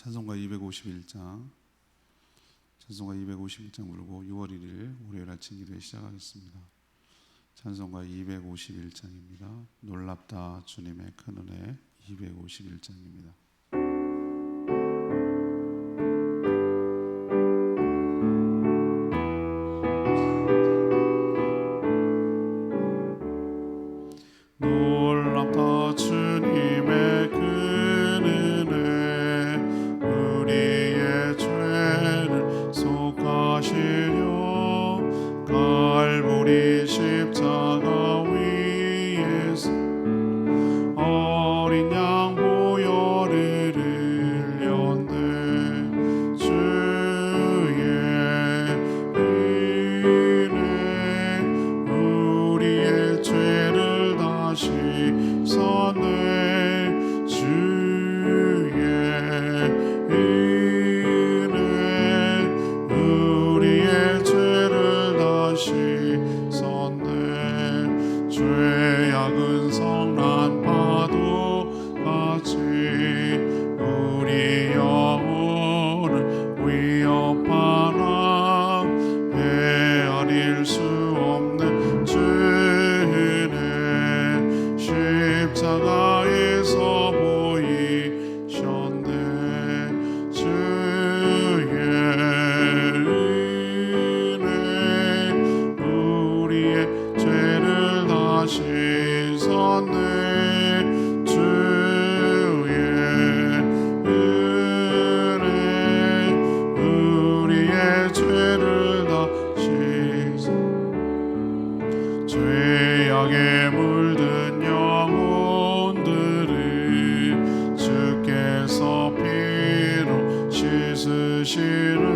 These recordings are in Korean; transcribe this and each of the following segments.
찬송가 251장 부르고 6월 1일 월요일 아침 기도회 시작하겠습니다. 찬송가 251장입니다. 놀랍다 주님의 큰 은혜 251장입니다. 놀랍다 주님의 큰 은혜 우리의 죄를 속하시려 갈보리 십자가 위에서 어린 양 보혈을 흘렸네. 주의 은혜 우리의 죄를 다시 씻었네. 주의 은혜 우리의 죄를 다시 씻었네. 죄악은 성난 파도같이 우리 영혼을 위협하나 헤아릴 수 없는 죄는 십자가에서 보이셨네. 주의 은혜 우리의 죄를 다시 씻었네. 주의 은혜 우리의 죄를 다 씻었네. 죄악에 물든 영혼들을 주께서 피로 씻으시네.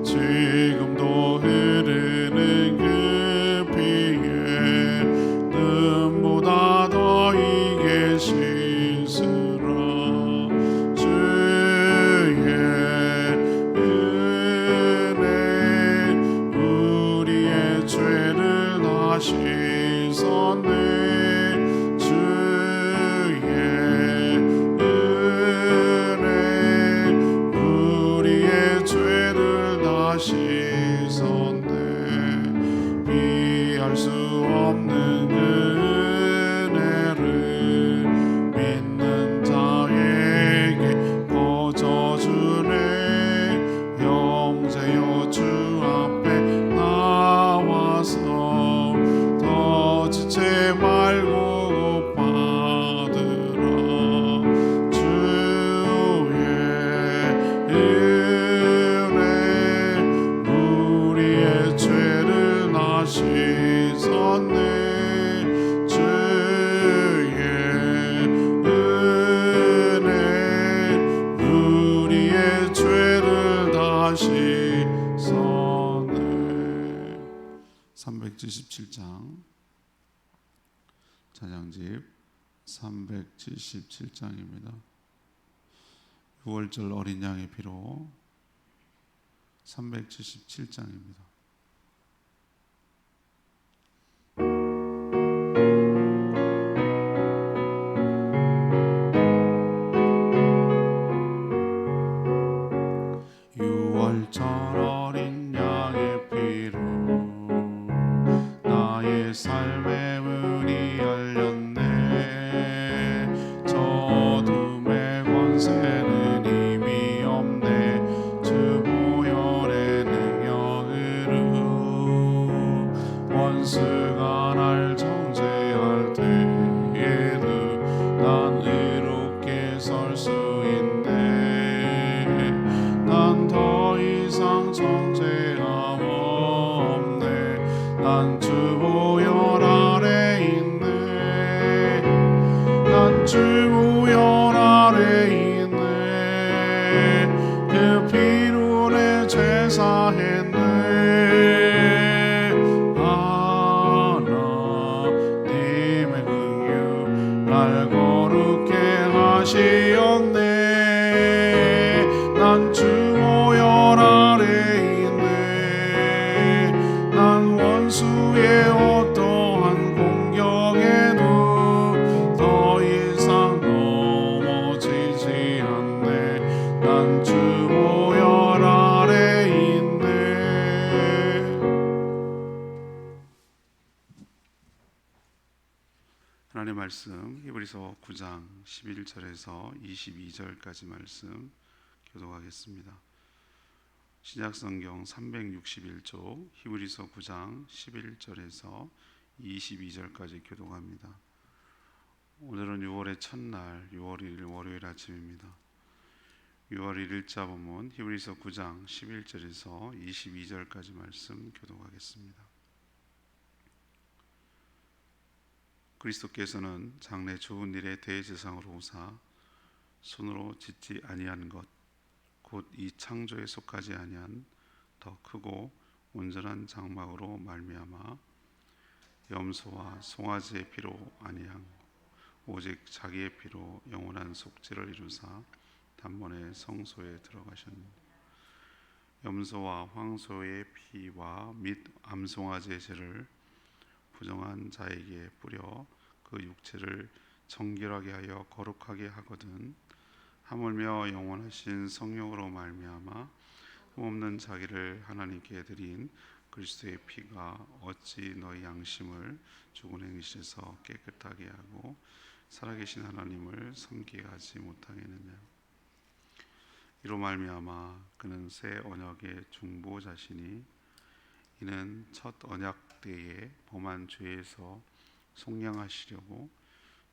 지금도 흐르는 그 피에 눈보다 더 이게 씻으라. 주의 은혜 우리의 죄를 다 씻었네. 주의 은혜 우리의 죄를 다 씻었네. 비할 수 없는 그 은혜를 믿는 자에게 거저주네. 형제여 주 앞에 나와서 더 지체 말고 받으라. 주의 은혜 우리의 죄를 다 씻었네. 주의 은혜 우리의 죄를 다 씻었네. 377장 찬양집 377장입니다. 6월절 어린 양의 피로 377장입니다. 유월절 어린 양의 피로 나의 삶의 문이 열렸네. 저 어둠의 권세는 힘이 없네. 주 보혈의 능력으로 원수가 날 정죄할 때에도 난 의롭게 설 수 있네. 난 더 이상 정죄함 없네. 난 주 보혈 아래 있네. 난 주 보혈 아래 있네. 그 피로 내 죄 사했네. 하나님의 긍휼 날 거룩게 하시었네. 난 주 보혈 아래 있네. 난 원수의 어떠한 공격에도 더 이상 넘어지지 않네. 하나님의 말씀 히브리서 9장 11절에서 22절까지 말씀 교독하겠습니다. 신약성경 361쪽 히브리서 9장 11절에서 22절까지 교독합니다. 오늘은 6월의 첫날 6월 1일 월요일 아침입니다. 6월 1일자 본문 히브리서 9장 11절에서 22절까지 말씀 교독하겠습니다. 그리스도께서는 장래 좋은 일의 대제사장으로 오사 손으로 짓지 아니한 것 곧 이 창조에 속하지 아니한 더 크고 온전한 장막으로 말미암아 염소와 송아지의 피로 아니한 오직 자기의 피로 영원한 속죄를 이루사 단번에 성소에 들어가셨느니라. 염소와 황소의 피와 및 암송아지의 죄를 부정한 자에게 뿌려 그 육체를 정결하게 하여 거룩하게 하거든 하물며 영원하신 성령으로 말미암아 흠없는 자기를 하나님께 드린 그리스도의 피가 어찌 너희 양심을 죽은 행실에서 깨끗하게 하고 살아계신 하나님을 섬기게 하지 못하겠느냐. 이로 말미암아 그는 새 언약의 중보자시니 이는 첫 언약 때에 범한 죄에서 속량하시려고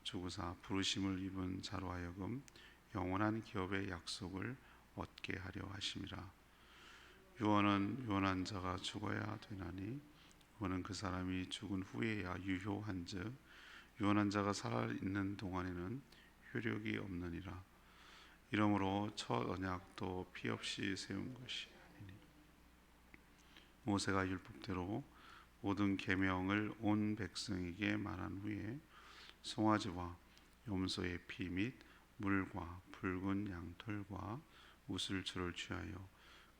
죽으사 부르심을 입은 자로 하여금 영원한 기업의 약속을 얻게 하려 하심이라. 유언은 유언한 자가 죽어야 되나니 유언은 그 사람이 죽은 후에야 유효한즉 유언한 자가 살아있는 동안에는 효력이 없느니라. 이러므로 첫 언약도 피 없이 세운 것이 아니니 모세가 율법대로 모든 계명을 온 백성에게 말한 후에 송아지와 염소의 피 및 물과 붉은 양털과 우슬초를 취하여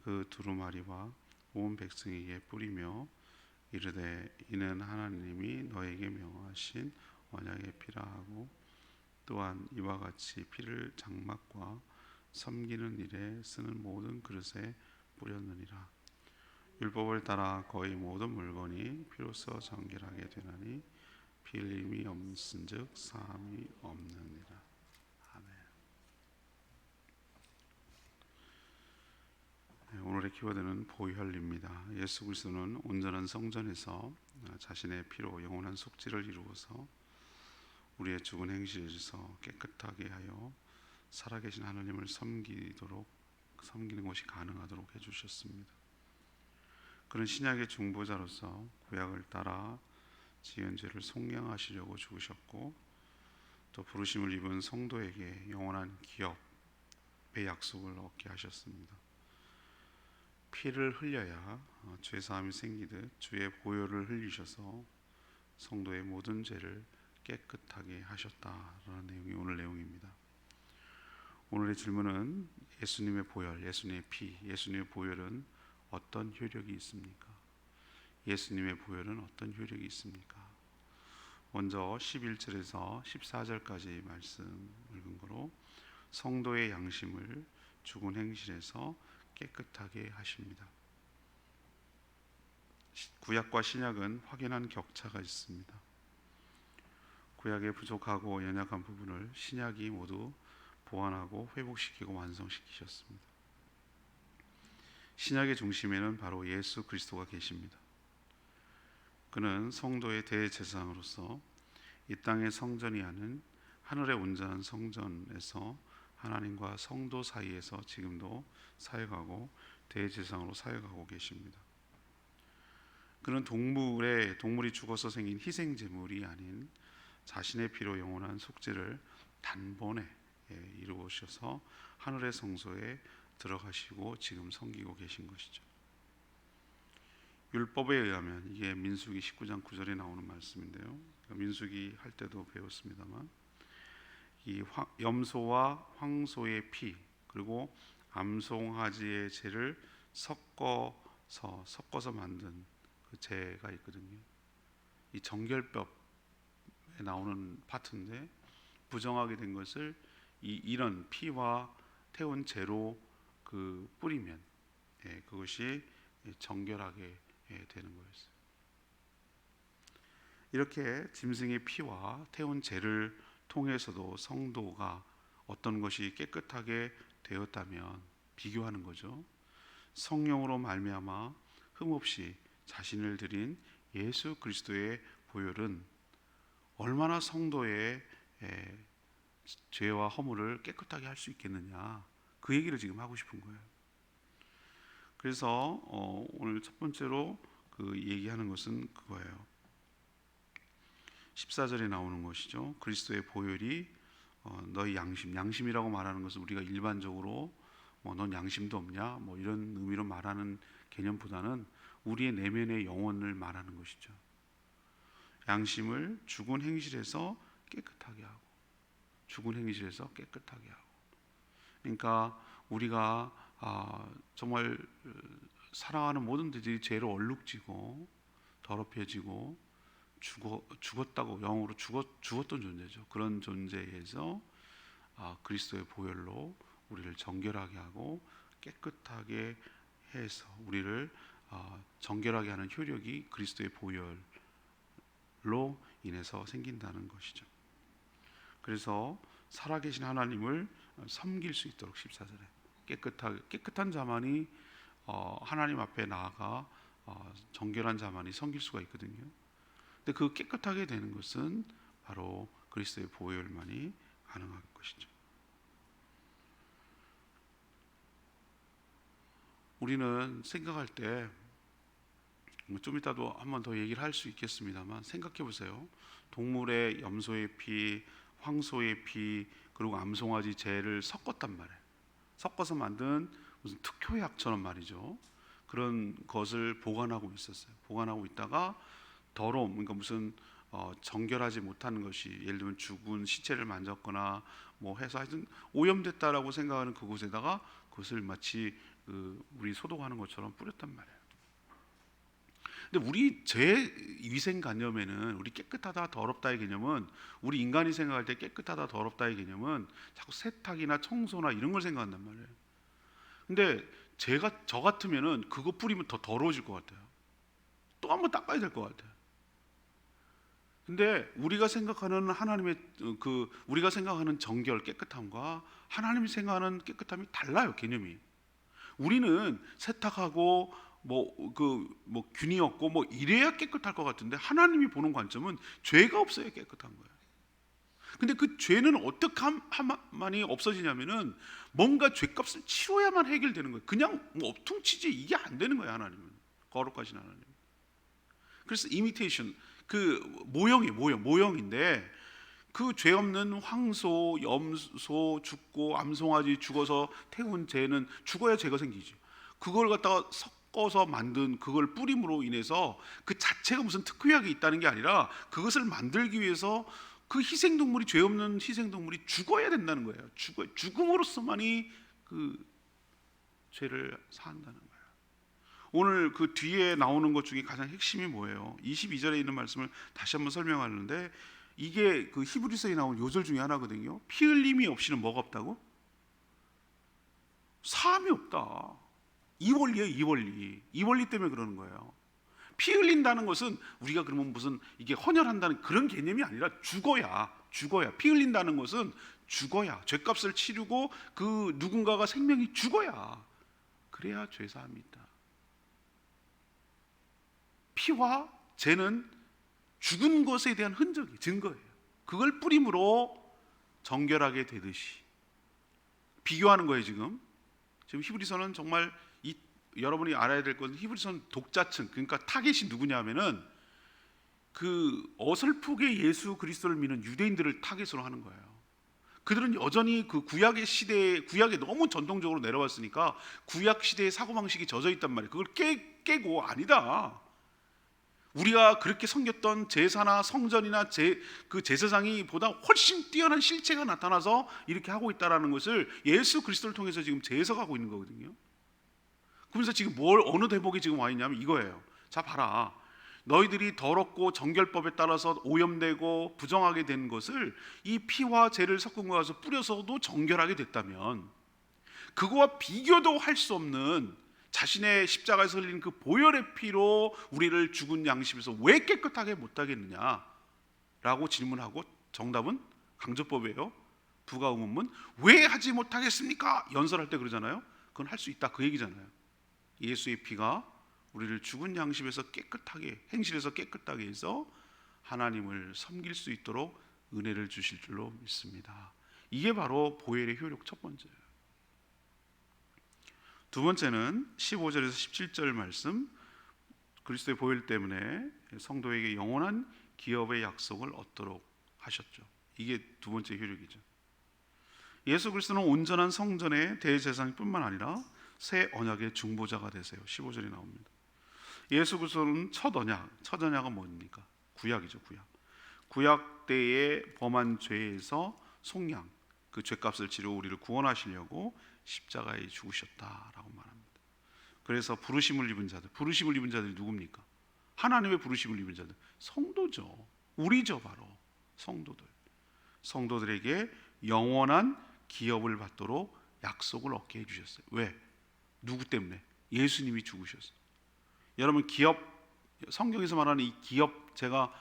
그 두루마리와 온 백성에게 뿌리며 이르되 이는 하나님이 너에게 명하신 언약의 피라 하고 또한 이와 같이 피를 장막과 섬기는 일에 쓰는 모든 그릇에 뿌렸느니라. 율법을 따라 거의 모든 물건이 피로써 정결하게 되나니 피 흘림이 없은즉 사함이 없느니라. 아멘. 오늘의 키워드는 보혈입니다. 예수 그리스도는 온전한 성전에서 자신의 피로 영원한 속죄를 이루어서 우리의 죽은 행실에서 깨끗하게 하여 살아계신 하나님을 섬기는 것이 가능하도록 해주셨습니다. 그는 신약의 중보자로서 구약을 따라 지은 죄를 속량하시려고 죽으셨고 또 부르심을 입은 성도에게 영원한 기업의 약속을 얻게 하셨습니다. 피를 흘려야 죄사함이 생기듯 주의 보혈을 흘리셔서 성도의 모든 죄를 깨끗하게 하셨다라는 내용이 오늘 내용입니다. 오늘의 질문은 예수님의 보혈, 예수님의 피, 예수님의 보혈은 어떤 효력이 있습니까? 예수님의 보혈은 어떤 효력이 있습니까? 먼저 11절에서 14절까지 말씀을 근거로 성도의 양심을 죽은 행실에서 깨끗하게 하십니다. 구약과 신약은 확연한 격차가 있습니다. 구약의 부족하고 연약한 부분을 신약이 모두 보완하고 회복시키고 완성시키셨습니다. 신약의 중심에는 바로 예수 그리스도가 계십니다. 그는 성도의 대제사장으로서 이 땅의 성전이 아닌 하늘의 온전한 성전에서 하나님과 성도 사이에서 지금도 사역하고 대제사장으로 사역하고 계십니다. 그는 동물이 죽어서 생긴 희생제물이 아닌 자신의 피로 영원한 속죄를 단번에 이루어셔서 하늘의 성소에 들어가시고 지금 섬기고 계신 것이죠. 율법에 의하면 이게 민수기 19장 9절에 나오는 말씀인데요. 민수기 할 때도 배웠습니다만 이 염소와 황소의 피 그리고 암송아지의 죄를 섞어서 만든 그 죄가 있거든요. 이 정결법에 나오는 파트인데 부정하게 된 것을 이런 피와 태운 재로 뿌리면 그것이 정결하게 되는 거였어요. 이렇게 짐승의 피와 태운 제를 통해서도 성도가 어떤 것이 깨끗하게 되었다면 비교하는 거죠. 성령으로 말미암아 흠없이 자신을 드린 예수 그리스도의 보혈은 얼마나 성도의 죄와 허물을 깨끗하게 할 수 있겠느냐, 그 얘기를 지금 하고 싶은 거예요. 그래서 오늘 첫 번째로 그 얘기하는 것은 그거예요. 14절에 나오는 것이죠. 그리스도의 보혈이 너희 양심이라고 말하는 것은 우리가 일반적으로 넌 양심도 없냐 이런 의미로 말하는 개념보다는 우리의 내면의 영혼을 말하는 것이죠. 양심을 죽은 행실에서 깨끗하게 하고, 죽은 행실에서 깨끗하게 하고. 그러니까 우리가 정말 살아가는 모든 들이 죄로 얼룩지고 더럽혀지고 죽었다고, 영으로 죽었던 존재죠. 그런 존재에서 그리스도의 보혈로 우리를 정결하게 하고 깨끗하게 해서 우리를 정결하게 하는 효력이 그리스도의 보혈로 인해서 생긴다는 것이죠. 그래서 살아계신 하나님을 섬길 수 있도록 14절에 깨끗한 자만이 하나님 앞에 나아가 정결한 자만이 섬길 수가 있거든요. 근데 그 깨끗하게 되는 것은 바로 그리스도의 보혈만이 가능한 것이죠. 우리는 생각할 때 좀 이따도 한 번 더 얘기를 할 수 있겠습니다만, 생각해 보세요. 동물의 염소의 피, 황소의 피, 그리고 암송아지 재를 섞었단 말이에요. 섞어서 만든 무슨 특효약처럼 말이죠. 그런 것을 보관하고 있었어요. 보관하고 있다가 더러움, 그러니까 무슨 정결하지 못하는 것이, 예를 들면 죽은 시체를 만졌거나 해서 하여튼 오염됐다라고 생각하는 그곳에다가 그것을 마치 우리 소독하는 것처럼 뿌렸단 말이에요. 근데 우리 제 위생관념에는, 우리 깨끗하다 더럽다의 개념은, 우리 인간이 생각할 때 깨끗하다 더럽다의 개념은 자꾸 세탁이나 청소나 이런 걸 생각한단 말이에요. 근데 저 같으면은 그거 뿌리면 더 더러워질 것 같아요. 또 한번 닦아야 될 것 같아요. 근데 우리가 생각하는 하나님의 우리가 생각하는 정결, 깨끗함과 하나님이 생각하는 깨끗함이 달라요, 개념이. 우리는 세탁하고 균이 없고 이래야 깨끗할 것 같은데, 하나님이 보는 관점은 죄가 없어야 깨끗한 거예요. 근데 그 죄는 어떻게 하만이 없어지냐면은 뭔가 죄값을 치러야만 해결되는 거예요. 그냥 퉁치지 이게 안 되는 거예요. 하나님은 거룩하신 하나님. 그래서 이미테이션, 그 모형인데, 그 죄 없는 황소, 염소 죽고 암송아지 죽어서 태운 죄는 죽어야 죄가 생기죠. 그걸 갖다가 섞어서 만든 그걸 뿌림으로 인해서 그 자체가 무슨 특효약이 있다는 게 아니라, 그것을 만들기 위해서 그 희생동물이, 죄 없는 희생동물이 죽어야 된다는 거예요. 죽음으로써만이 그 죄를 사한다는 거예요. 오늘 그 뒤에 나오는 것 중에 가장 핵심이 뭐예요? 22절에 있는 말씀을 다시 한번 설명하는데, 이게 그 히브리서에 나온 요절 중에 하나거든요. 피 흘림이 없이는 뭐가 없다고? 사함이 없다. 이 원리예요. 이 원리 때문에 그러는 거예요. 피 흘린다는 것은 우리가 그러면 무슨 이게 헌혈한다는 그런 개념이 아니라 죽어야. 피 흘린다는 것은 죽어야, 죄값을 치르고 그 누군가가 생명이 죽어야, 그래야 죄사함이 있다. 피와 죄는 죽은 것에 대한 흔적이, 증거예요. 그걸 뿌림으로 정결하게 되듯이 비교하는 거예요. 지금 히브리서는 정말 여러분이 알아야 될 것은, 히브리서는 독자층, 그러니까 타겟이 누구냐 하면은 그 어설프게 예수 그리스도를 믿는 유대인들을 타겟으로 하는 거예요. 그들은 여전히 그 구약에 너무 전통적으로 내려왔으니까 구약 시대의 사고방식이 젖어 있단 말이에요. 그걸 깨고 아니다, 우리가 그렇게 섬겼던 제사나 성전이나 그 제사장이 보다 훨씬 뛰어난 실체가 나타나서 이렇게 하고 있다라는 것을 예수 그리스도를 통해서 지금 재해석하고 있는 거거든요. 그래서 지금 어느 대목에 지금 와 있냐면 이거예요. 자, 봐라. 너희들이 더럽고 정결법에 따라서 오염되고 부정하게 된 것을 이 피와 죄를 섞은 거 가서 뿌려서도 정결하게 됐다면, 그거와 비교도 할 수 없는 자신의 십자가에서 흘린 그 보혈의 피로 우리를 죽은 양심에서 왜 깨끗하게 못하겠느냐라고 질문하고 정답은 강조법이에요. 부가의문문. 왜 하지 못하겠습니까? 연설할 때 그러잖아요. 그건 할 수 있다 그 얘기잖아요. 예수의 피가 우리를 죽은 양심에서 깨끗하게, 행실에서 깨끗하게 해서 하나님을 섬길 수 있도록 은혜를 주실 줄로 믿습니다. 이게 바로 보혈의 효력 첫 번째예요. 두 번째는 15절에서 17절 말씀, 그리스도의 보혈 때문에 성도에게 영원한 기업의 약속을 얻도록 하셨죠. 이게 두 번째 효력이죠. 예수 그리스도는 온전한 성전의 대제사장뿐만 아니라 새 언약의 중보자가 되세요. 15절이 나옵니다. 예수 그리스도는 첫 언약은 뭡니까? 구약이죠. 구약 때의 범한 죄에서 속량, 그 죄값을 치르고 우리를 구원하시려고 십자가에 죽으셨다라고 말합니다. 그래서 부르심을 입은 자들이 누굽니까? 하나님의 부르심을 입은 자들, 성도죠. 우리죠. 바로 성도들에게 영원한 기업을 받도록 약속을 얻게 해주셨어요. 왜? 누구 때문에? 예수님이 죽으셨어요. 여러분, 기업, 성경에서 말하는 이 기업, 제가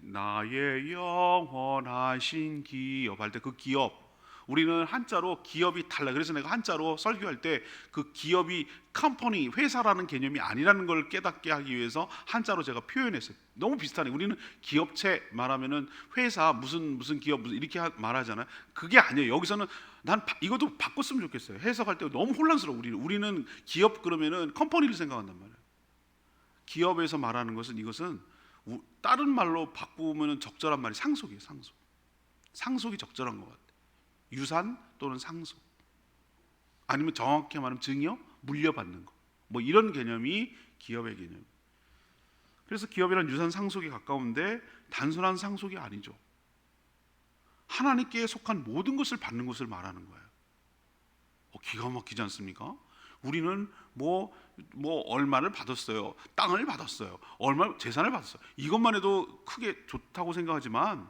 나의 영원하신 기업 할 때 그 기업, 우리는 한자로 기업이 달라. 그래서 내가 한자로 설교할 때 그 기업이 컴퍼니, 회사라는 개념이 아니라는 걸 깨닫게 하기 위해서 한자로 제가 표현했어요. 너무 비슷하네. 우리는 기업체 말하면은 회사 무슨 기업 이렇게 말하잖아요. 그게 아니에요. 여기서는 난 이것도 바꿨으면 좋겠어요. 해석할 때 너무 혼란스러워. 우리는 기업 그러면은 컴퍼니를 생각한단 말이에요. 기업에서 말하는 것은, 이것은 다른 말로 바꾸면 적절한 말이 상속이에요. 상속이 적절한 것 같아요. 유산 또는 상속, 아니면 정확히 말하면 증여, 물려받는 거, 뭐 이런 개념이 기업의 개념. 그래서 기업이란 유산 상속이 가까운데 단순한 상속이 아니죠. 하나님께 속한 모든 것을 받는 것을 말하는 거예요. 기가 막히지 않습니까? 우리는 뭐 얼마를 받았어요, 땅을 받았어요, 얼마 재산을 받았어요. 이것만 해도 크게 좋다고 생각하지만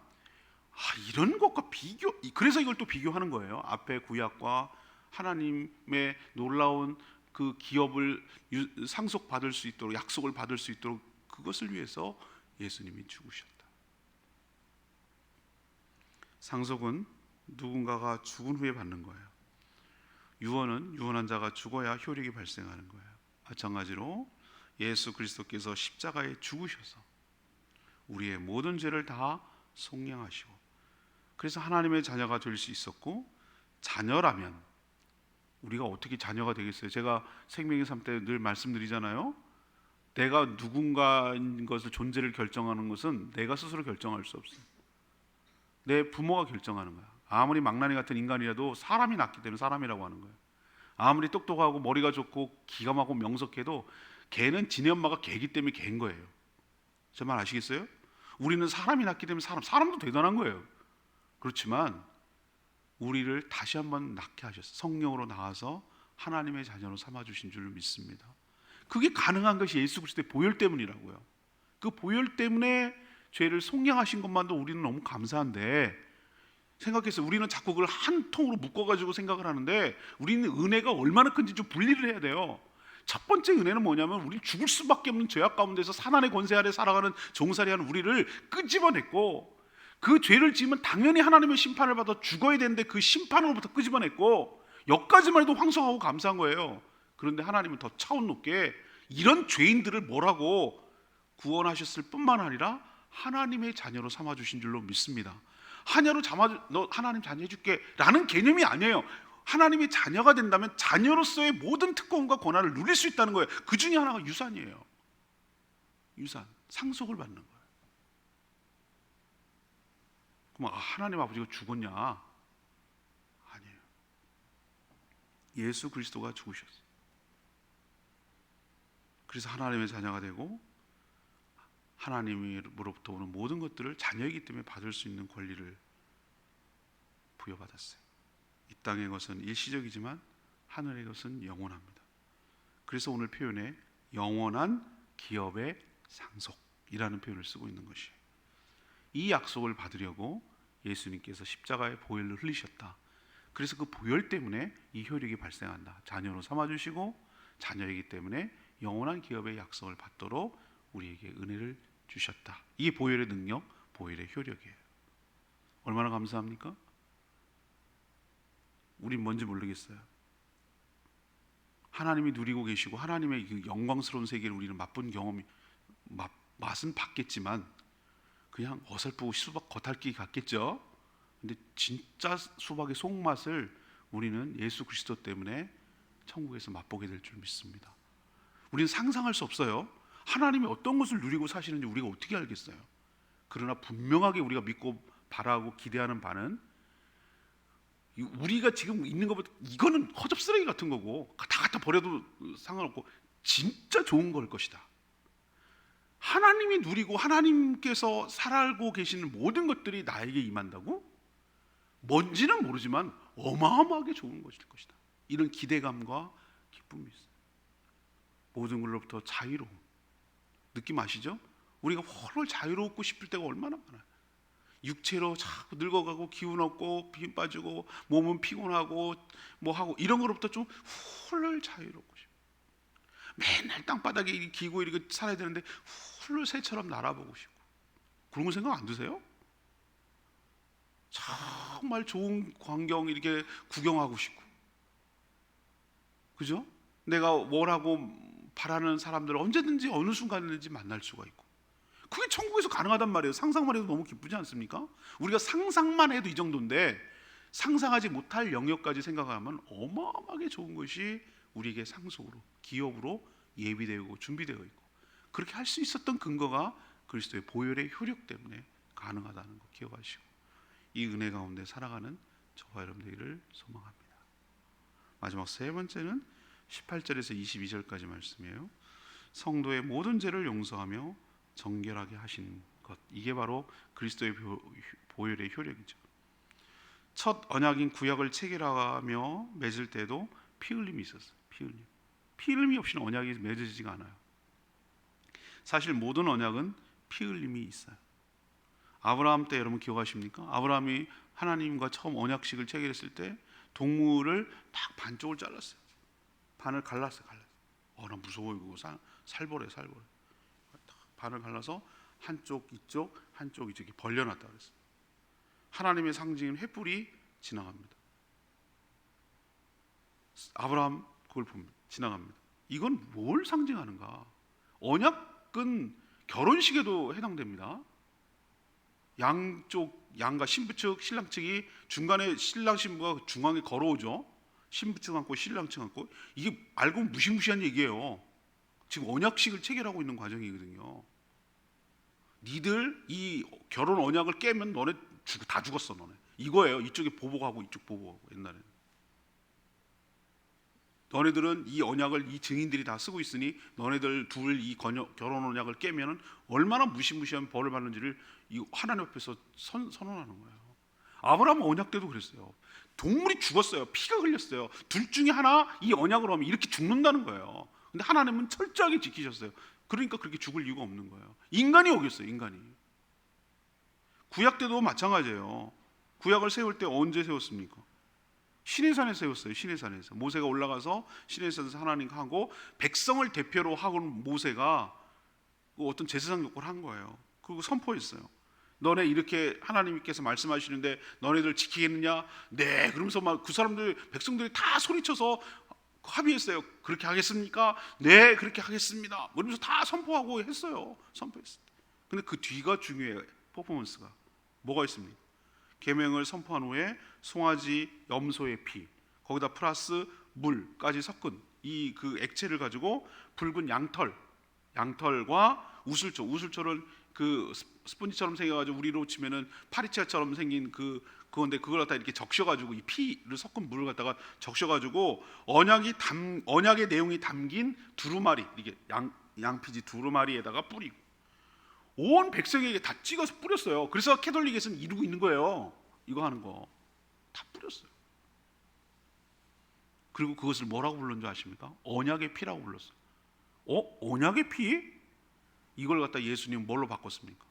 이런 것과 그래서 이걸 또 비교하는 거예요. 앞에 구약과 하나님의 놀라운 그 기업을 상속받을 수 있도록, 약속을 받을 수 있도록, 그것을 위해서 예수님이 죽으셨다. 상속은 누군가가 죽은 후에 받는 거예요. 유언은 유언한 자가 죽어야 효력이 발생하는 거예요. 마찬가지로 예수 그리스도께서 십자가에 죽으셔서 우리의 모든 죄를 다 속량하시고, 그래서 하나님의 자녀가 될 수 있었고, 자녀라면 우리가 어떻게 자녀가 되겠어요? 제가 생명의 삶 때 늘 말씀드리잖아요. 내가 누군가인 것을, 존재를 결정하는 것은 내가 스스로 결정할 수 없어요. 내 부모가 결정하는 거야. 아무리 망나니 같은 인간이라도 사람이 낳기 때문에 사람이라고 하는 거예요. 아무리 똑똑하고 머리가 좋고 기가 막히고 명석해도 걔는 지네 엄마가 걔이기 때문에 걔인 거예요. 제 말 아시겠어요? 우리는 사람이 낳기 때문에 사람도 대단한 거예요. 그렇지만 우리를 다시 한번 낳게 하셨어요. 성령으로 낳아서 하나님의 자녀로 삼아주신 줄 믿습니다. 그게 가능한 것이 예수 그리스도의 보혈 때문이라고요. 그 보혈 때문에 죄를 속량하신 것만도 우리는 너무 감사한데, 생각해서 우리는 자꾸 그걸 한 통으로 묶어가지고 생각을 하는데, 우리는 은혜가 얼마나 큰지 좀 분리를 해야 돼요. 첫 번째 은혜는 뭐냐면, 우리는 죽을 수밖에 없는 죄악 가운데서 사단의 권세 아래 살아가는 종살이하는 우리를 끄집어냈고, 그 죄를 지으면 당연히 하나님의 심판을 받아 죽어야 되는데 그 심판으로부터 끄집어냈고, 여기까지만 해도 황송하고 감사한 거예요. 그런데 하나님은 더 차원 높게 이런 죄인들을 뭐라고 구원하셨을 뿐만 아니라 하나님의 자녀로 삼아주신 줄로 믿습니다. 너 하나님 자녀 해줄게 라는 개념이 아니에요. 하나님의 자녀가 된다면 자녀로서의 모든 특권과 권한을 누릴 수 있다는 거예요. 그 중에 하나가 유산이에요. 유산, 상속을 받는 거예요. 그럼 하나님 아버지가 죽었냐? 아니에요. 예수 그리스도가 죽으셨어요. 그래서 하나님의 자녀가 되고 하나님으로부터 오는 모든 것들을 자녀이기 때문에 받을 수 있는 권리를 부여받았어요. 이 땅의 것은 일시적이지만 하늘의 것은 영원합니다. 그래서 오늘 표현에 영원한 기업의 상속이라는 표현을 쓰고 있는 것이에요. 이 약속을 받으려고 예수님께서 십자가의 보혈을 흘리셨다. 그래서 그 보혈 때문에 이 효력이 발생한다. 자녀로 삼아주시고 자녀이기 때문에 영원한 기업의 약속을 받도록 우리에게 은혜를 주셨다. 이게 보혈의 능력, 보혈의 효력이에요. 얼마나 감사합니까? 우린 뭔지 모르겠어요. 하나님이 누리고 계시고 하나님의 그 영광스러운 세계를 우리는 맛본 경험이 맛은 봤겠지만 그냥 어설프고 수박 겉핥기 같겠죠. 근데 진짜 수박의 속맛을 우리는 예수 그리스도 때문에 천국에서 맛보게 될 줄 믿습니다. 우리는 상상할 수 없어요. 하나님이 어떤 것을 누리고 사시는지 우리가 어떻게 알겠어요? 그러나 분명하게 우리가 믿고 바라고 기대하는 바는 우리가 지금 있는 것보다 이거는 허접쓰레기 같은 거고 다 갖다 버려도 상관없고 진짜 좋은 걸 것이다. 하나님이 누리고 하나님께서 살고 계시는 모든 것들이 나에게 임한다고? 뭔지는 모르지만 어마어마하게 좋은 것일 것이다. 이런 기대감과 기쁨이 있어요. 모든 걸로부터 자유로움. 느낌 아시죠? 우리가 헐헐 자유롭고 싶을 때가 얼마나 많아요. 육체로 자꾸 늙어가고 기운 없고 힘 빠지고 몸은 피곤하고 뭐 하고 이런 거로부터 좀 헐헐 자유롭고 싶어요. 맨날 땅바닥에 기고 이렇게 살아야 되는데 훌 새처럼 날아보고 싶고. 그런 거 생각 안 드세요? 정말 좋은 광경 이렇게 구경하고 싶고, 그죠? 내가 뭐라고 바라는 사람들을 언제든지 어느 순간이든지 만날 수가 있고, 그게 천국에서 가능하단 말이에요. 상상만 해도 너무 기쁘지 않습니까? 우리가 상상만 해도 이 정도인데 상상하지 못할 영역까지 생각하면 어마어마하게 좋은 것이 우리에게 상속으로, 기업으로 예비되고 준비되어 있고, 그렇게 할 수 있었던 근거가 그리스도의 보혈의 효력 때문에 가능하다는 거 기억하시고, 이 은혜 가운데 살아가는 저와 여러분들을 소망합니다. 마지막 세 번째는 18절에서 22절까지 말씀이에요. 성도의 모든 죄를 용서하며 정결하게 하시는 것, 이게 바로 그리스도의 보혈의 효력이죠. 첫 언약인 구약을 체결하며 맺을 때도 피 흘림이 있었어요. 피 흘림이 없이는 언약이 맺어지지가 않아요. 사실 모든 언약은 피 흘림이 있어요. 아브라함 때 여러분 기억하십니까? 아브라함이 하나님과 처음 언약식을 체결했을 때 동물을 딱 반쪽을 잘랐어요. 반을 갈랐어요. 나 무서워 이거 살벌해. 반을 갈라서 한쪽 이쪽 이쪽이 벌려놨다 그랬어요. 하나님의 상징인 횃불이 지나갑니다. 아브라함 그걸 봅니다. 지나갑니다. 이건 뭘 상징하는가? 언약은 결혼식에도 해당됩니다. 양가 신부 측 신랑 측이 중간에 신랑 신부가 중앙에 걸어오죠. 신부 측 앉고 신랑 측 앉고, 이게 알고 보면 무시무시한 얘기예요. 지금 언약식을 체결하고 있는 과정이거든요. 니들 이 결혼 언약을 깨면 너네 다 죽었어. 너네 이거예요. 이쪽에 보복하고 이쪽 보복하고. 옛날에는 너네들은 이 언약을 이 증인들이 다 쓰고 있으니 너네들 둘 이 결혼 언약을 깨면은 얼마나 무시무시한 벌을 받는지를 이 하나님 앞에서 선언하는 거예요. 아브라함 언약 때도 그랬어요. 동물이 죽었어요. 피가 흘렸어요. 둘 중에 하나 이 언약으로 하면 이렇게 죽는다는 거예요. 근데 하나님은 철저하게 지키셨어요. 그러니까 그렇게 죽을 이유가 없는 거예요. 인간이 어겼어요. 인간이. 구약 때도 마찬가지예요. 구약을 세울 때 언제 세웠습니까? 시내산에 세웠어요. 시내산에서 모세가 올라가서 시내산에서 하나님하고 백성을 대표로 하고 모세가 어떤 제사장 역할을 한 거예요. 그리고 선포했어요. 너네 이렇게 하나님께서 말씀하시는데 너네들 지키겠느냐? 네. 그러면서 막 그 사람들 백성들이 다 소리쳐서 합의했어요. 그렇게 하겠습니까? 네, 그렇게 하겠습니다. 그러면서 다 선포하고 했어요. 선포했어요. 근데 그 뒤가 중요해요. 퍼포먼스가 뭐가 있습니까? 계명을 선포한 후에 송아지 염소의 피, 거기다 플러스 물까지 섞은 이 그 액체를 가지고 붉은 양털과 우슬초는 그 스펀지처럼 생겨가지고 우리로 치면은 파리채처럼 생긴 그건데 그걸 갖다 이렇게 적셔가지고 이 피를 섞은 물을 갖다가 적셔가지고 언약의 내용이 담긴 두루마리, 이게 양피지 두루마리에다가 뿌리고 온 백성에게 다 찍어서 뿌렸어요. 그래서 캐톨릭에서는 이루고 있는 거예요. 이거 하는 거 다 뿌렸어요. 그리고 그것을 뭐라고 불렀는 줄 아십니까? 언약의 피라고 불렀어요. 언약의 피? 이걸 갖다 예수님 뭘로 바꿨습니까?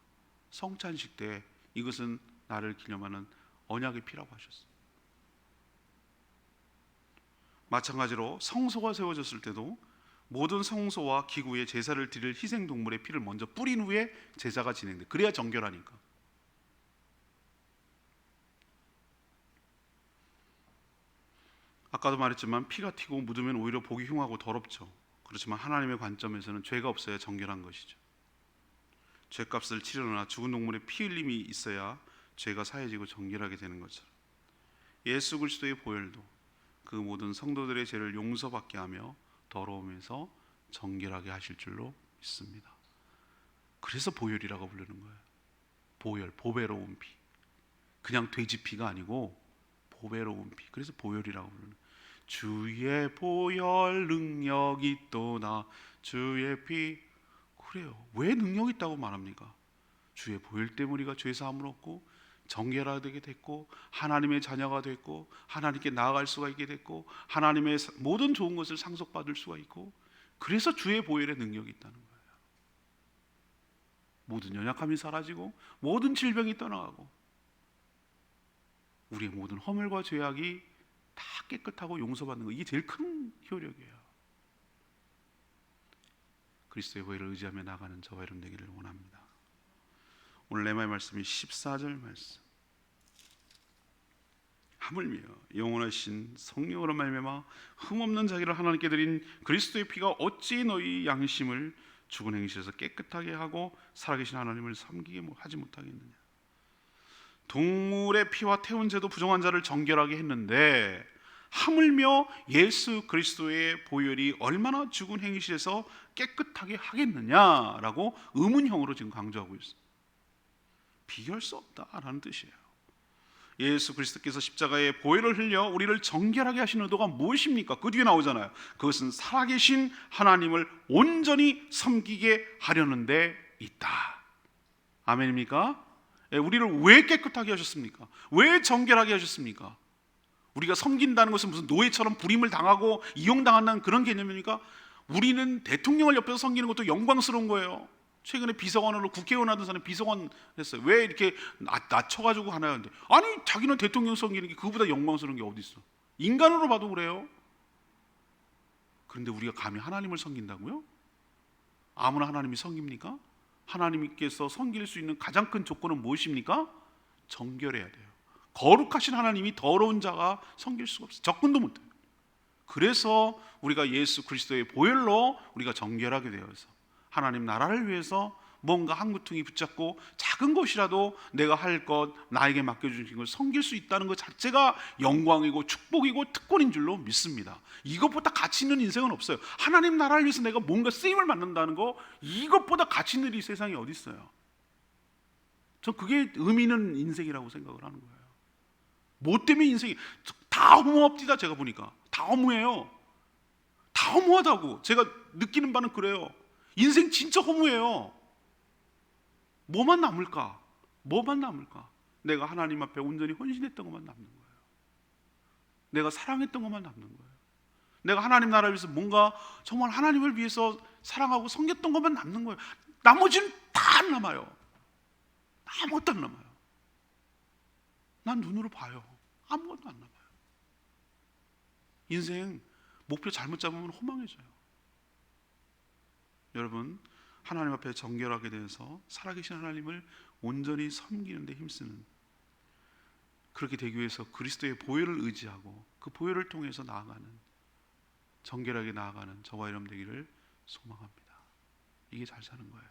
성찬식 때 이것은 나를 기념하는 언약의 피라고 하셨어요. 마찬가지로 성소가 세워졌을 때도 모든 성소와 기구에 제사를 드릴 희생 동물의 피를 먼저 뿌린 후에 제사가 진행돼. 그래야 정결하니까. 아까도 말했지만 피가 튀고 묻으면 오히려 보기 흉하고 더럽죠. 그렇지만 하나님의 관점에서는 죄가 없어야 정결한 것이죠. 죄값을 치르거나 죽은 동물의 피 흘림이 있어야 죄가 사해지고 정결하게 되는 것처럼 예수 그리스도의 보혈도 그 모든 성도들의 죄를 용서받게 하며 더러움에서 정결하게 하실 줄로 믿습니다. 그래서 보혈이라고 부르는 거예요. 보혈, 보배로운 피. 그냥 돼지 피가 아니고 보배로운 피. 그래서 보혈이라고 부르는 거예요. 주의 보혈 능력이 있도다. 주의 피. 그래요. 왜 능력 있다고 말합니까? 주의 보혈 때문에 우리가 죄사함을 얻고 정결하게 됐고 하나님의 자녀가 됐고 하나님께 나아갈 수가 있게 됐고 하나님의 모든 좋은 것을 상속받을 수가 있고, 그래서 주의 보혈의 능력이 있다는 거예요. 모든 연약함이 사라지고 모든 질병이 떠나가고 우리의 모든 허물과 죄악이 다 깨끗하고 용서받는 거, 이게 제일 큰 효력이에요. 그리스도의 보혈을 의지하며 나가는 저와 여러분 되기를 원합니다. 오늘 레마의 말씀이 14절 말씀. 하물며 영원하신 성령으로 말미암아 흠없는 자기를 하나님께 드린 그리스도의 피가 어찌 너희 양심을 죽은 행실에서 깨끗하게 하고 살아계신 하나님을 섬기게 하지 못하겠느냐. 동물의 피와 태운 죄도 부정한 자를 정결하게 했는데 하물며 예수 그리스도의 보혈이 얼마나 죽은 행실에서 깨끗하게 하겠느냐라고 의문형으로 지금 강조하고 있어요. 비교할 수 없다라는 뜻이에요. 예수 그리스도께서 십자가에 보혈을 흘려 우리를 정결하게 하신 의도가 무엇입니까? 그 뒤에 나오잖아요. 그것은 살아계신 하나님을 온전히 섬기게 하려는 데 있다. 아멘입니까? 우리를 왜 깨끗하게 하셨습니까? 왜 정결하게 하셨습니까? 우리가 섬긴다는 것은 무슨 노예처럼 부림을 당하고 이용당한다는 그런 개념입니까? 우리는 대통령을 옆에서 섬기는 것도 영광스러운 거예요. 최근에 비서관으로 국회의원 하던 사람이 비서관 했어요. 왜 이렇게 낮춰가지고 하나요? 아니 자기는 대통령 섬기는 게 그거보다 영광스러운 게 어디 있어? 인간으로 봐도 그래요. 그런데 우리가 감히 하나님을 섬긴다고요? 아무나 하나님이 섬깁니까? 하나님께서 섬길 수 있는 가장 큰 조건은 무엇입니까? 정결해야 돼요. 거룩하신 하나님이 더러운 자가 섬길 수가 없어요. 접근도 못해요. 그래서 우리가 예수 그리스도의 보혈로 우리가 정결하게 되어서 하나님 나라를 위해서 뭔가 한 구퉁이 붙잡고 작은 것이라도 내가 할 것, 나에게 맡겨주신 걸 섬길 수 있다는 것 자체가 영광이고 축복이고 특권인 줄로 믿습니다. 이것보다 가치 있는 인생은 없어요. 하나님 나라를 위해서 내가 뭔가 쓰임을 받는다는 거, 이것보다 가치 있는 이 세상에 어디 있어요? 전 그게 의미 있는 인생이라고 생각을 하는 거예요. 뭐 때문에 인생이 다 허무합디다. 제가 보니까 다 허무해요. 다 허무하다고 제가 느끼는 바는 그래요. 인생 진짜 허무해요. 뭐만 남을까? 뭐만 남을까? 내가 하나님 앞에 온전히 헌신했던 것만 남는 거예요. 내가 사랑했던 것만 남는 거예요. 내가 하나님 나라를 위해서 뭔가 정말 하나님을 위해서 사랑하고 섬겼던 것만 남는 거예요. 나머지는 다 안 남아요. 아무것도 안 남아요. 난 눈으로 봐요. 아무것도 안 남아요. 인생 목표 잘못 잡으면 허망해져요. 여러분, 하나님 앞에 정결하게 돼서 살아계신 하나님을 온전히 섬기는 데 힘쓰는, 그렇게 되기 위해서 그리스도의 보혈을 의지하고 그 보혈을 통해서 나아가는, 정결하게 나아가는 저와 여러분 되기를 소망합니다. 이게 잘 사는 거예요.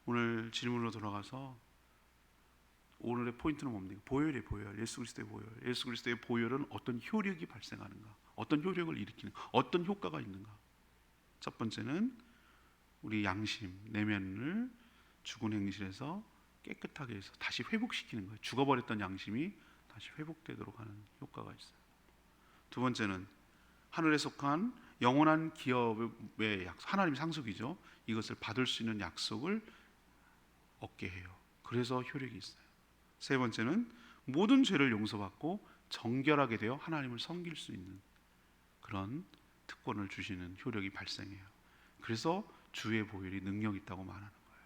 오늘 질문으로 돌아가서 오늘의 포인트는 뭡니까? 보혈이에요. 보혈. 예수 그리스도의 보혈. 예수 그리스도의 보혈은 어떤 효력이 발생하는가? 어떤 효력을 일으키는가? 어떤 효과가 있는가? 첫 번째는 우리 양심, 내면을 죽은 행실에서 깨끗하게 해서 다시 회복시키는 거예요. 죽어버렸던 양심이 다시 회복되도록 하는 효과가 있어요. 두 번째는 하늘에 속한 영원한 기업의 약속, 하나님의 상속이죠. 이것을 받을 수 있는 약속을 얻게 해요. 그래서 효력이 있어요. 세 번째는 모든 죄를 용서받고 정결하게 되어 하나님을 섬길 수 있는 그런 특권을 주시는 효력이 발생해요. 그래서 주의 보혈이 능력 있다고 말하는 거예요.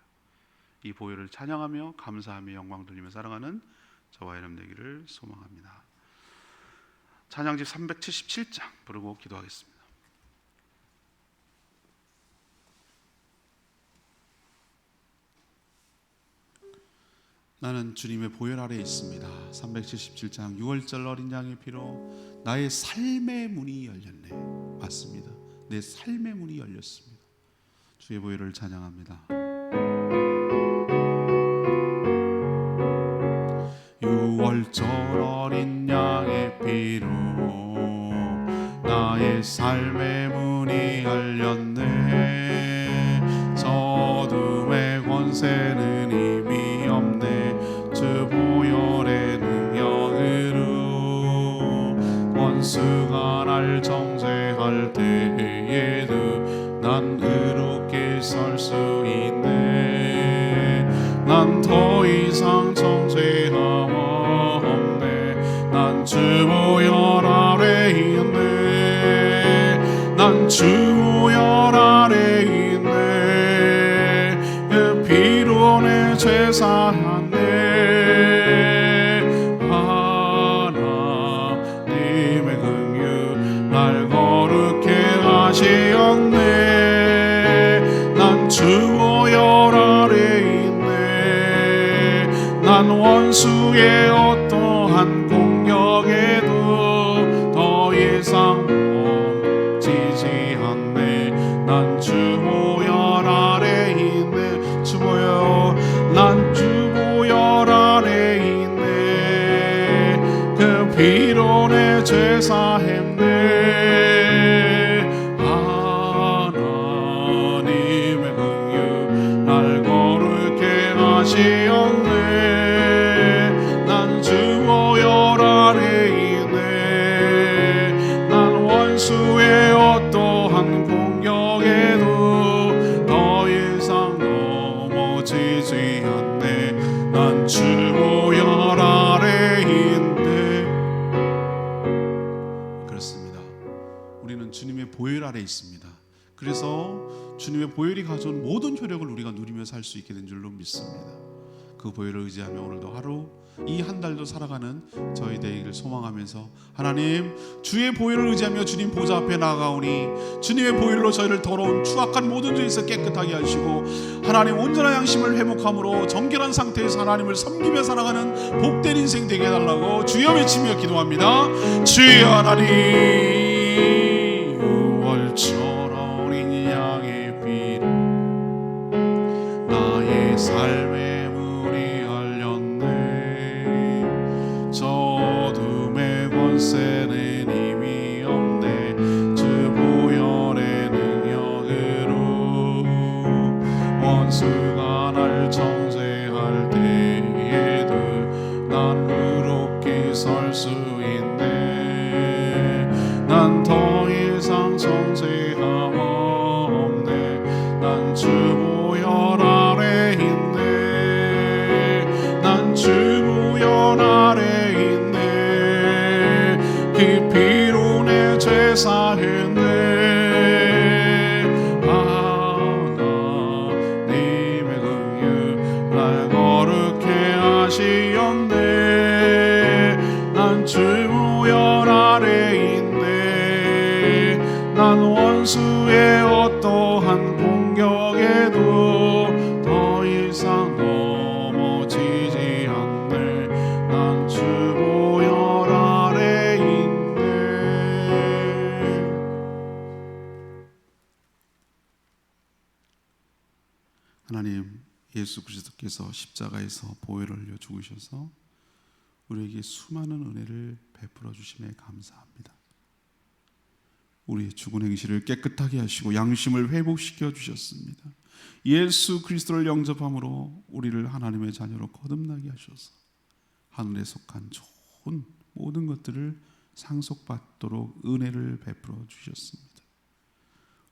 이 보혈을 찬양하며 감사하며 영광 돌리며 살아가는 저와 여러분 되기를 소망합니다. 찬양집 377장 부르고 기도하겠습니다. 나는 주님의 보혈 아래에 있습니다. 377장 6월절 어린 양의 피로 나의 삶의 문이 열렸네. 맞습니다. 내 삶의 문이 열렸습니다. 주의 보혈을 찬양합니다. 6월절 어린 양의 피로 나의 삶의 문이 열렸네. 어둠의 권세는 이미 없네. 주 보혈의 능력으로 원수가 날 정죄할 때에도 난 의롭게 설 수 있네. 난 더 이상 정죄함 없네. 난 주 보혈 아래 있네. 난 주 보혈 아래 있네. 그 피로 내 죄 사했네. 하나님의 긍휼 날 거룩해 하시었네. 난 주 보혈 아래 있네. 난 원수의 어떠한 공격에도 더 이상 멈추지 않네. 난 주 보혈 아래 있네. 주 보혈, 난 주 보혈 아래 있네. 그 피로 내 죄 사했네. 하나님의 긍휼 날 거룩해 하시었네. 난 주 보혈 아래 있네. 난 원수의 어떠한 공격에도 더 이상 넘어지지 않네. 난 주 보혈 아래 있네. 그렇습니다. 우리는 주님의 보혈 아래 있습니다. 그래서 주님의 보혈이 가져온 모든 효력을 우리가 누리며 살 수 있게 된 줄로 믿습니다. 그 보혈을 의지하며 오늘도 하루 이 한 달도 살아가는 저희 되기를 소망하면서, 하나님 주의 보혈을 의지하며 주님 보좌 앞에 나아가오니 주님의 보혈로 저희를 더러운 추악한 모든 죄에서 깨끗하게 하시고 하나님 온전한 양심을 회복함으로 정결한 상태에서 하나님을 섬기며 살아가는 복된 인생 되게 해달라고 주여 외치며 기도합니다. 주여 하나님, 6월절 어린 양의 피로 나의 삶의 문이 열렸네. 저 어둠의 권세는 이미 없네. 주 보혈의 능력으로 원수가 날 정죄할 때에도 난 의롭게 설 수 있네. 난 더 이상 정죄함 없네. 난 주 보혈 아래 있네. 난 주 보혈 아래 있네. 그 피로 내 죄 사했네. 하나님의 긍휼 날 거룩해 하시었네. 난 주 보혈 아래 있네. 난 원수의 어떠한 공격에도 더 이상 넘어지지 않네. 난 주 보혈 아래 있네. 하나님, 예수 그리스도께서 십자가에서 보혈을 흘려 죽으셔서 우리에게 수많은 은혜를 베풀어 주심에 감사합니다. 우리의 죽은 행실을 깨끗하게 하시고 양심을 회복시켜 주셨습니다. 예수 그리스도를 영접함으로 우리를 하나님의 자녀로 거듭나게 하셔서 하늘에 속한 좋은 모든 것들을 상속받도록 은혜를 베풀어 주셨습니다.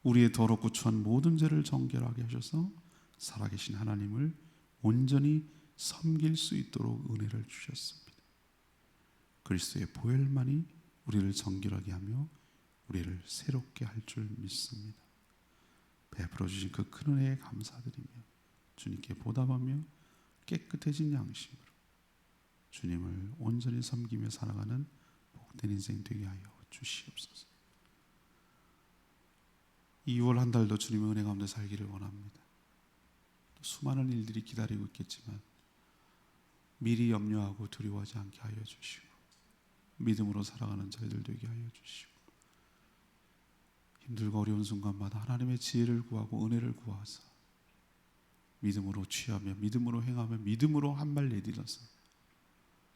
우리의 더럽고 추한 모든 죄를 정결하게 하셔서 살아계신 하나님을 온전히 섬길 수 있도록 은혜를 주셨습니다. 그리스도의 보혈만이 우리를 정결하게 하며 우리를 새롭게 할 줄 믿습니다. 베풀어 주신 그 큰 은혜에 감사드리며 주님께 보답하며 깨끗해진 양심으로 주님을 온전히 섬기며 살아가는 복된 인생 되게 하여 주시옵소서. 이 6월 한 달도 주님의 은혜 가운데 살기를 원합니다. 수많은 일들이 기다리고 있겠지만 미리 염려하고 두려워하지 않게 하여 주시고 믿음으로 살아가는 저희들 되게 하여 주시고 힘들고 어려운 순간마다 하나님의 지혜를 구하고 은혜를 구하서 믿음으로 취하며 믿음으로 행하며 믿음으로 한 발 내딛어서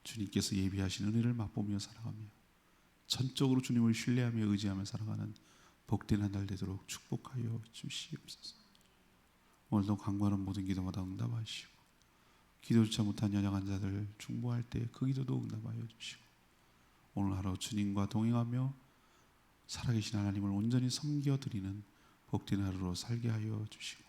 주님께서 예비하신 은혜를 맛보며 살아가며 전적으로 주님을 신뢰하며 의지하며 살아가는 복된 한 달 되도록 축복하여 주시옵소서. 오늘도 간구하는 모든 기도마다 응답하시고 기도조차 못한 연약한 자들 중보할 때 그 기도도 응답하여 주시고 오늘 하루 주님과 동행하며 살아계신 하나님을 온전히 섬겨드리는 복된 하루로 살게 하여 주시고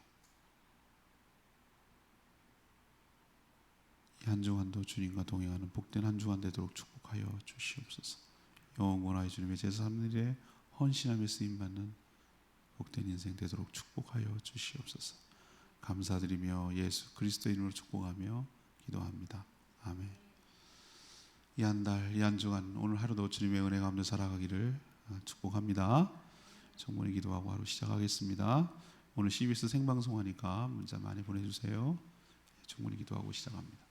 이 한 주간도 주님과 동행하는 복된 한 주간 되도록 축복하여 주시옵소서. 영원하여 주님의 제3일에 헌신하며 쓰임받는 복된 인생 되도록 축복하여 주시옵소서. 감사드리며 예수 그리스도의 이름으로 축복하며 기도합니다. 아멘. 이 한 달, 이 한 주간 오늘 하루도 주님의 은혜 가운데 살아가기를 축복합니다. 정문에 기도하고 하루 시작하겠습니다. 오늘 CBS 생방송하니까 문자 많이 보내주세요. 정문에 기도하고 시작합니다.